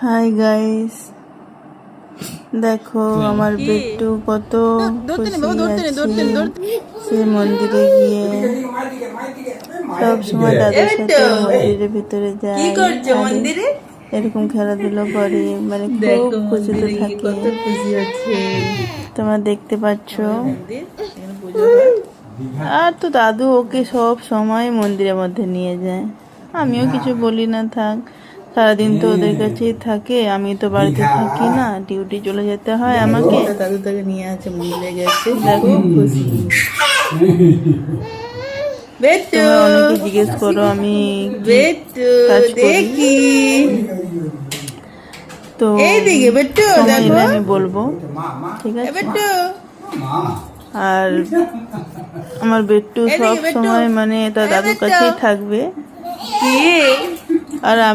Hi guys, দেখো আমার বিট্টু কত খুশি আছে। সে মন্দিরে গিয়ে সব সময় দাদুর সাথে মন্দিরের ভিতরে যায়, এরকম খেলাধুলো করে, মানে খুব খুশিতে থাকে। তোমরা দেখতে পাচ্ছ। আর তো দাদু ওকে সব সময় মন্দিরের মধ্যে নিয়ে যায়। আমিও কিছু বলি না, থাক, সারাদিন তো ওদের কাছেই থাকে, আমি তো বাড়িতে থাকি না, ডিউটি চলে যেতে হয় আমাকে। দাদু তাকে নিয়ে আছে, মন্দিরে গেছে, দেখো খুশি। তোমরা অনেকে জিজ্ঞেস করো আমি কাজ করি, তো সময় এলে আমি বলবো, ঠিক আছে। আর আমার বিট্টু সব সময় মানে তার দাদুর কাছেই থাকবে। আর আমি